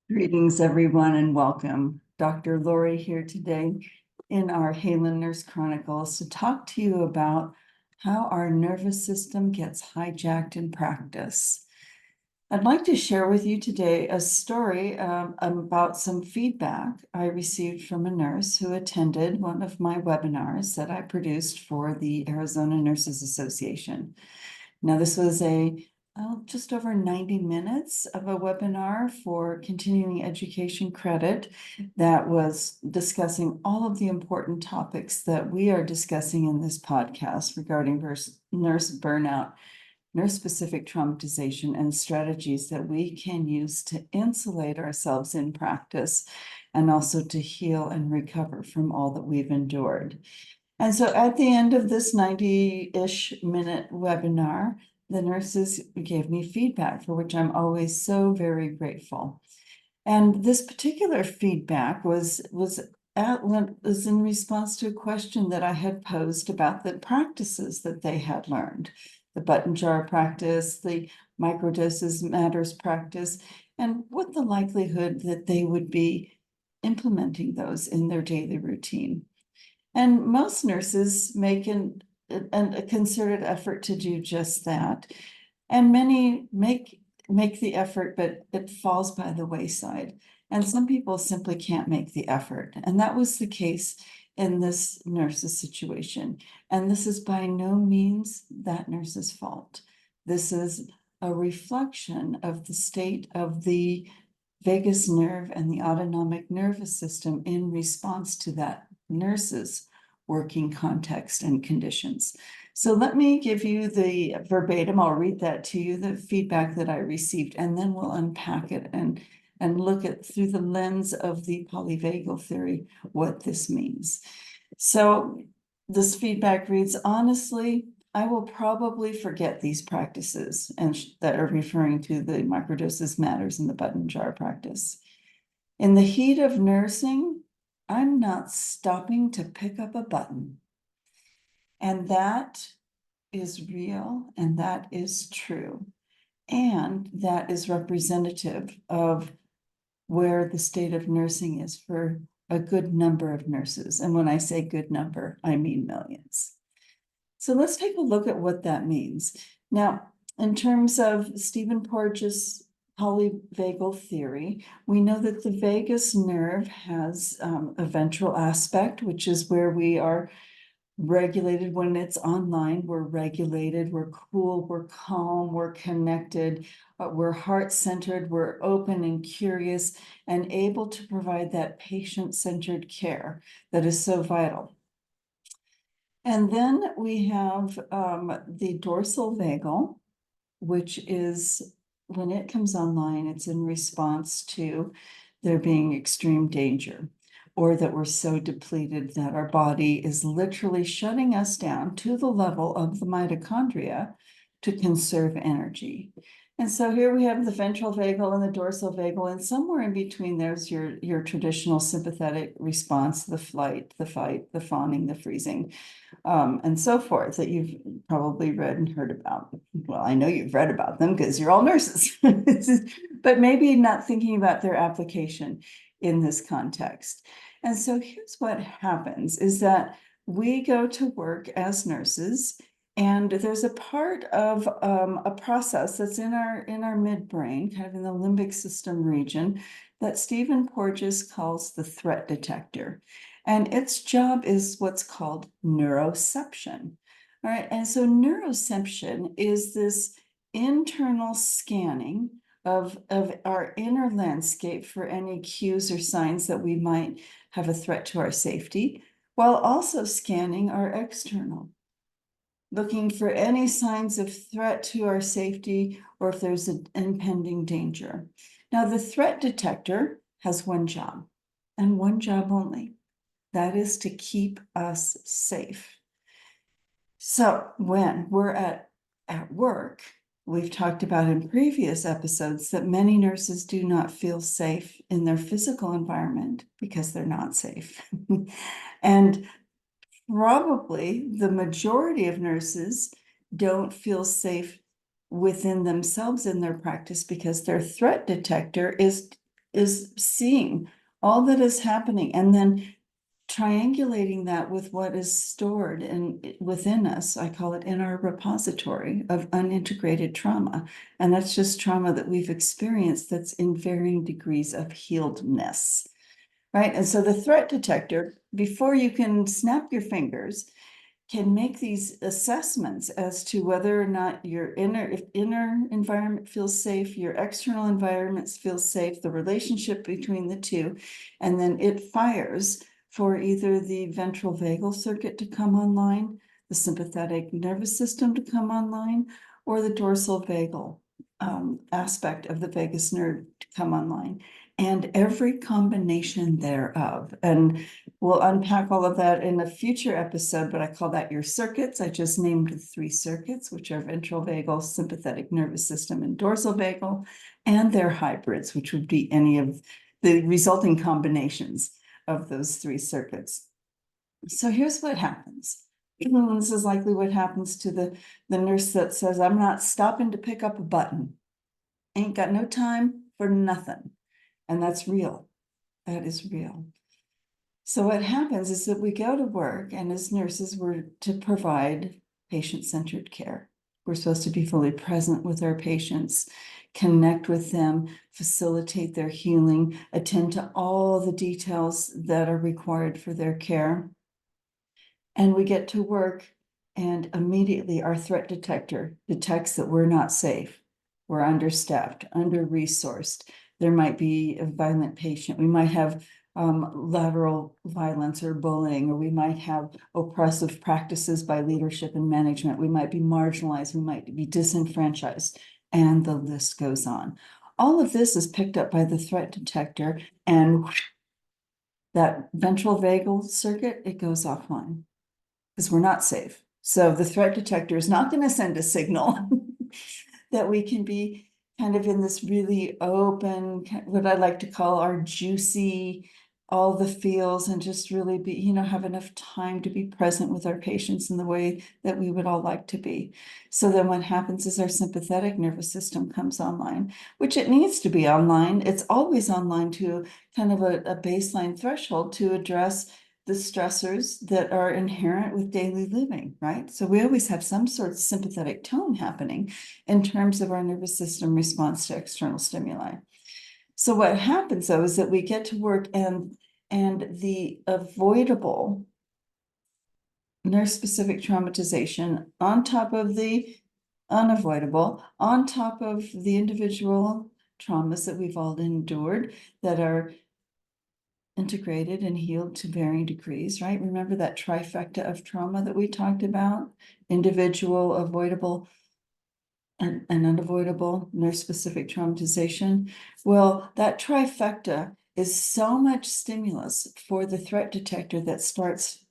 Greetings, everyone, and welcome. Dr. Lorre here today in our Haelan Nurse Chronicles to talk to you about how our nervous system gets hijacked in practice. I'd like to share with you today a story about some feedback I received from a nurse who attended one of my webinars that I produced for the Arizona Nurses Association. Now, this was just over 90 minutes of a webinar for continuing education credit that was discussing all of the important topics that we are discussing in this podcast regarding nurse burnout, nurse-specific traumatization, and strategies that we can use to insulate ourselves in practice and also to heal and recover from all that we've endured. And so at the end of this 90-ish minute webinar, the nurses gave me feedback, for which I'm always so very grateful. And this particular feedback was in response to a question that I had posed about the practices that they had learned, the button jar practice, the microdoses matters practice, and what the likelihood that they would be implementing those in their daily routine. And most nurses make a concerted effort to do just that. And many make the effort, but it falls by the wayside. And some people simply can't make the effort. And that was the case in this nurse's situation. And this is by no means that nurse's fault. This is a reflection of the state of the vagus nerve and the autonomic nervous system in response to that nurse's working context and conditions. So let me give you the verbatim. I'll read that to you, the feedback that I received, and then we'll unpack it and look at through the lens of the polyvagal theory what this means. So this feedback reads, honestly, I will probably forget these practices and that are referring to the microdoses matters in the button jar practice. In the heat of nursing, I'm not stopping to pick up a button. And that is real and that is true. And that is representative of where the state of nursing is for a good number of nurses. And when I say good number, I mean millions. So let's take a look at what that means. Now, in terms of Stephen Porges' polyvagal theory, we know that the vagus nerve has a ventral aspect, which is where we are regulated when it's online. We're regulated, we're cool, we're calm, we're connected, we're heart-centered, we're open and curious, and able to provide that patient-centered care that is so vital. And then we have the dorsal vagal, which is when it comes online, it's in response to there being extreme danger, or that we're so depleted that our body is literally shutting us down to the level of the mitochondria to conserve energy. And so here we have the ventral vagal and the dorsal vagal, and somewhere in between there's your traditional sympathetic response, the flight, the fight, the fawning, the freezing, and so forth, that you've probably read and heard about. Well, I know you've read about them because you're all nurses, but maybe not thinking about their application in this context. And so here's what happens is that we go to work as nurses, and there's a part of a process that's in our midbrain, kind of in the limbic system region, that Stephen Porges calls the threat detector. And its job is what's called neuroception. All right, and so neuroception is this internal scanning of our inner landscape for any cues or signs that we might have a threat to our safety, while also scanning our external, looking for any signs of threat to our safety or if there's an impending danger. Now, the threat detector has one job and one job only. That is to keep us safe. So when we're at work, we've talked about in previous episodes that many nurses do not feel safe in their physical environment because they're not safe. And probably the majority of nurses don't feel safe within themselves in their practice because their threat detector is is seeing all that is happening and then triangulating that with what is stored within us. I call it in our repository of unintegrated trauma. And that's just trauma that we've experienced that's in varying degrees of healedness, right? And so the threat detector, before you can snap your fingers, can make these assessments as to whether or not your inner environment feels safe, your external environment feels safe, the relationship between the two, and then it fires for either the ventral vagal circuit to come online, the sympathetic nervous system to come online, or the dorsal vagal aspect of the vagus nerve to come online, and every combination thereof. And we'll unpack all of that in a future episode, but I call that your circuits. I just named the 3 circuits, which are ventral vagal, sympathetic nervous system, and dorsal vagal, and their hybrids, which would be any of the resulting combinations of those 3 circuits. So here's what happens. This is likely what happens to the nurse that says, I'm not stopping to pick up a button. Ain't got no time for nothing. And that's real. That is real. So what happens is that we go to work, and as nurses, we're to provide patient-centered care. We're supposed to be fully present with our patients, connect with them, facilitate their healing, attend to all the details that are required for their care. And we get to work, and immediately our threat detector detects that we're not safe. We're understaffed, under-resourced. There might be a violent patient. We might have lateral violence or bullying, or we might have oppressive practices by leadership and management. We might be marginalized. We might be disenfranchised, and the list goes on. All of this is picked up by the threat detector, and that ventral vagal circuit, it goes offline because we're not safe. So the threat detector is not going to send a signal that we can be kind of in this really open, what I like to call our juicy, all the feels, and just really be, have enough time to be present with our patients in the way that we would all like to be. So then what happens is our sympathetic nervous system comes online, which it needs to be online. It's always online to kind of a baseline threshold to address the stressors that are inherent with daily living, right? So we always have some sort of sympathetic tone happening in terms of our nervous system response to external stimuli. So what happens though is that we get to work, and the avoidable nurse-specific traumatization on top of the unavoidable, on top of the individual traumas that we've all endured that are integrated and healed to varying degrees, right? Remember that trifecta of trauma that we talked about? Individual, avoidable, and unavoidable nurse-specific traumatization. Well, that trifecta is so much stimulus for the threat detector that starts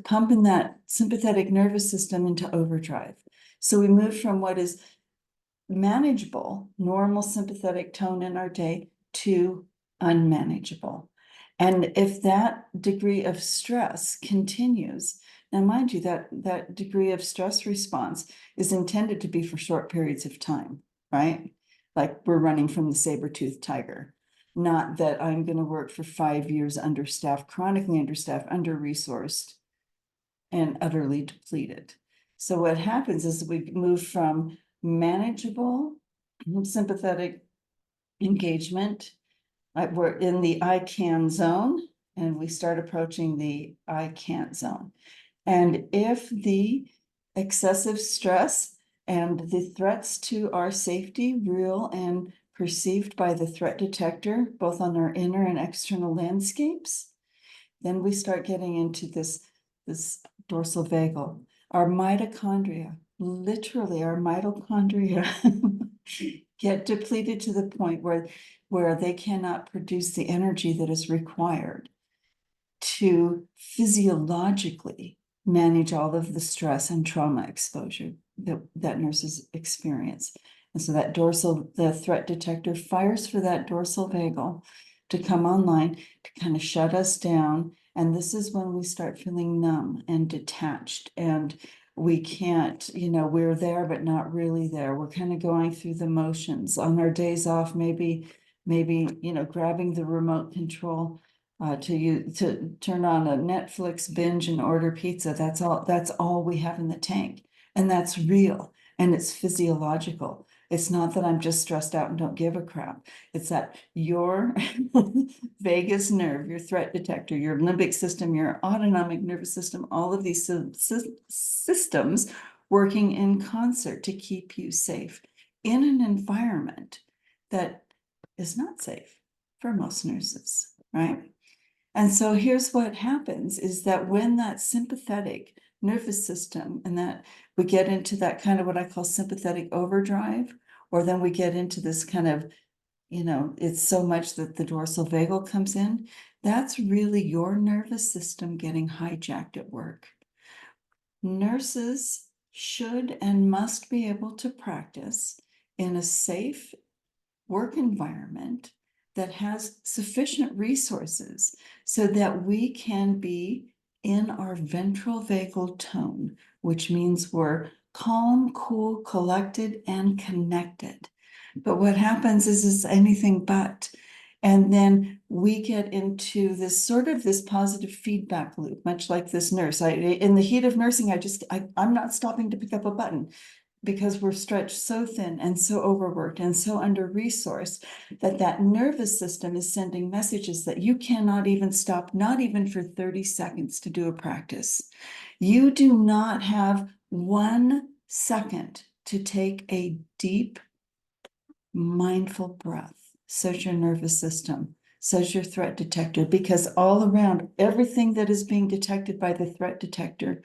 pumping that sympathetic nervous system into overdrive. So we move from what is manageable, normal sympathetic tone in our day to unmanageable. And if that degree of stress continues, now mind you, that degree of stress response is intended to be for short periods of time, right? Like we're running from the saber-toothed tiger. Not that I'm going to work for 5 years understaffed, chronically understaffed, under-resourced, and utterly depleted. So what happens is we move from manageable sympathetic engagement. We're in the I can zone, and we start approaching the I can't zone. And if the excessive stress and the threats to our safety, real and perceived by the threat detector, both on our inner and external landscapes, then we start getting into this dorsal vagal. Our mitochondria, literally our mitochondria, get depleted to the point where they cannot produce the energy that is required to physiologically manage all of the stress and trauma exposure that nurses experience. And so the threat detector fires for that dorsal vagal to come online to kind of shut us down. And this is when we start feeling numb and detached, and we can't, we're there, but not really there. We're kind of going through the motions. On our days off, maybe maybe, grabbing the remote control to turn on a Netflix binge and order pizza. That's all we have in the tank. And that's real and it's physiological. It's not that I'm just stressed out and don't give a crap. It's that your vagus nerve, your threat detector, your limbic system, your autonomic nervous system, all of these systems working in concert to keep you safe in an environment that is not safe for most nurses, right? And so here's what happens is that when that sympathetic nervous system and that we get into that kind of what I call sympathetic overdrive, or then we get into this kind of, it's so much that the dorsal vagal comes in, that's really your nervous system getting hijacked at work. Nurses should and must be able to practice in a safe work environment that has sufficient resources so that we can be in our ventral vagal tone, which means we're calm, cool, collected, and connected. But what happens is it's anything but. And then we get into this positive feedback loop, much like this nurse. In the heat of nursing, I'm not stopping to pick up a button because we're stretched so thin and so overworked and so under-resourced that nervous system is sending messages that you cannot even stop, not even for 30 seconds to do a practice. You do not have 1 second to take a deep, mindful breath. Says your nervous system, says your threat detector, because all around everything that is being detected by the threat detector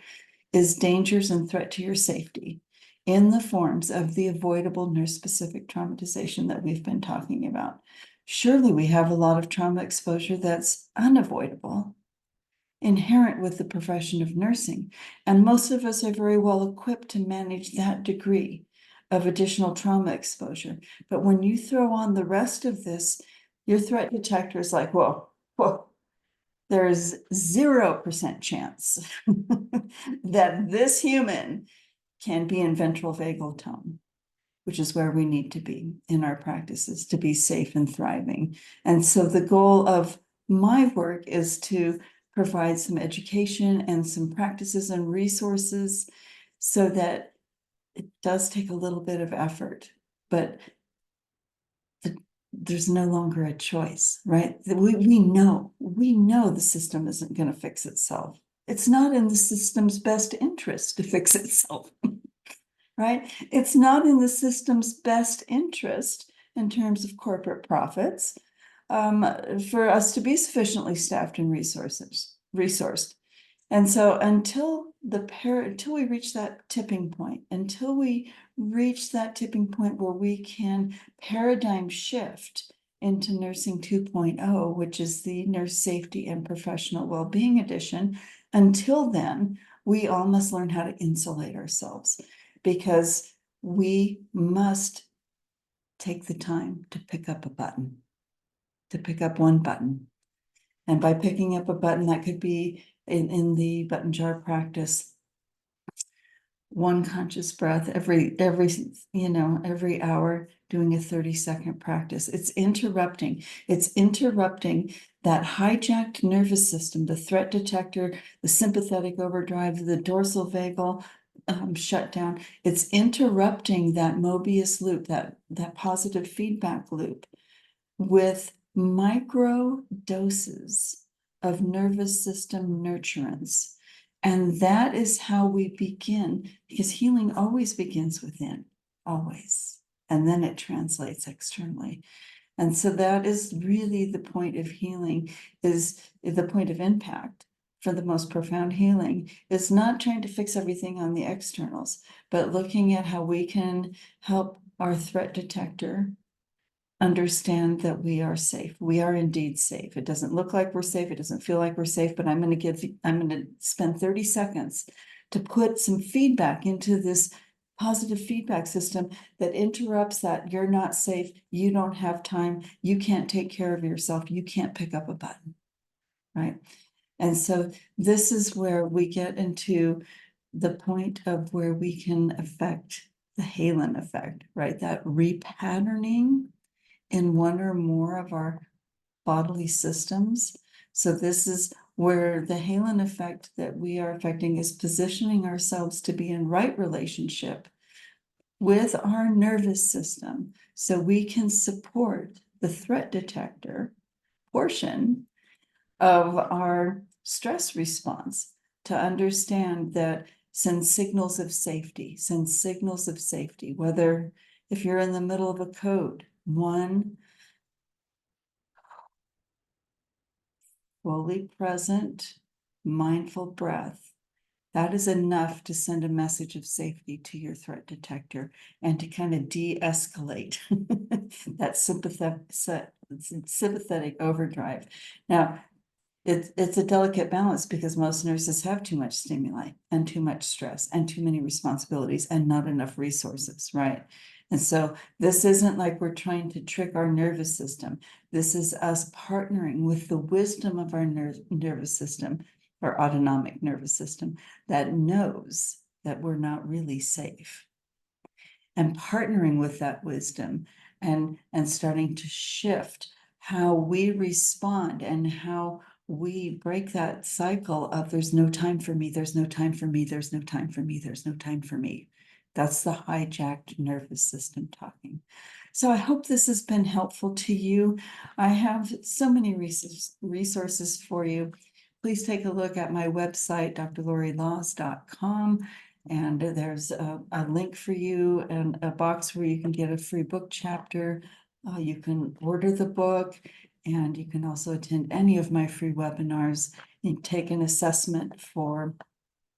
is dangers and threat to your safety in the forms of the avoidable nurse-specific traumatization that we've been talking about. Surely we have a lot of trauma exposure that's unavoidable, inherent with the profession of nursing, and most of us are very well equipped to manage that degree of additional trauma exposure. But when you throw on the rest of this, your threat detector is like, whoa, there is 0% chance that this human can be in ventral vagal tone, which is where we need to be in our practices to be safe and thriving. And so the goal of my work is to provide some education and some practices and resources so that it does take a little bit of effort, but there's no longer a choice, right? We know the system isn't going to fix itself. It's not in the system's best interest to fix itself, right? It's not in the system's best interest in terms of corporate profits for us to be sufficiently staffed and resourced. And so until we reach that tipping point, where we can paradigm shift into nursing 2.0, which is the nurse safety and professional well-being edition, until then, we all must learn how to insulate ourselves because we must take the time to pick up one button. And by picking up a button, that could be in the button jar practice, one conscious breath every hour, doing a 30-second practice. It's interrupting that hijacked nervous system, the threat detector, the sympathetic overdrive, the dorsal vagal shutdown. It's interrupting that Mobius loop, that positive feedback loop with micro doses of nervous system nurturance. And that is how we begin, because healing always begins within, always. And then it translates externally. And so that is really the point of healing, is the point of impact for the most profound healing, is not trying to fix everything on the externals, but looking at how we can help our threat detector understand that we are safe. We are indeed safe. It doesn't look like we're safe. It doesn't feel like we're safe, but I'm going to spend 30 seconds to put some feedback into this positive feedback system that interrupts that. You're not safe. You don't have time. You can't take care of yourself. You can't pick up a button, right? And so this is where we get into the point of where we can affect the Haelan effect, right? That repatterning in one or more of our bodily systems. So this is where the Haelan effect that we are affecting is positioning ourselves to be in right relationship with our nervous system so we can support the threat detector portion of our stress response to understand that sends signals of safety, whether if you're in the middle of a code, one, fully present, mindful breath. That is enough to send a message of safety to your threat detector and to kind of de-escalate that sympathetic overdrive. Now, it's a delicate balance because most nurses have too much stimuli and too much stress and too many responsibilities and not enough resources, right? And so this isn't like we're trying to trick our nervous system. This is us partnering with the wisdom of our nervous system, our autonomic nervous system, that knows that we're not really safe. And partnering with that wisdom and starting to shift how we respond and how we break that cycle of there's no time for me, there's no time for me, there's no time for me, there's no time for me. That's the hijacked nervous system talking. So I hope this has been helpful to you. I have so many resources for you. Please take a look at my website, drlorrelaws.com. And there's a link for you and a box where you can get a free book chapter. You can order the book, and you can also attend any of my free webinars and take an assessment for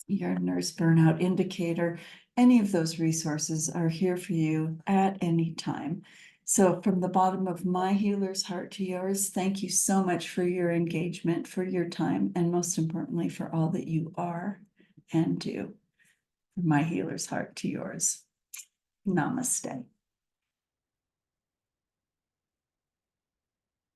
your nurse burnout indicator. Any of those resources are here for you at any time. So from the bottom of my healer's heart to yours, thank you so much for your engagement, for your time, and most importantly, for all that you are and do. From my healer's heart to yours. Namaste.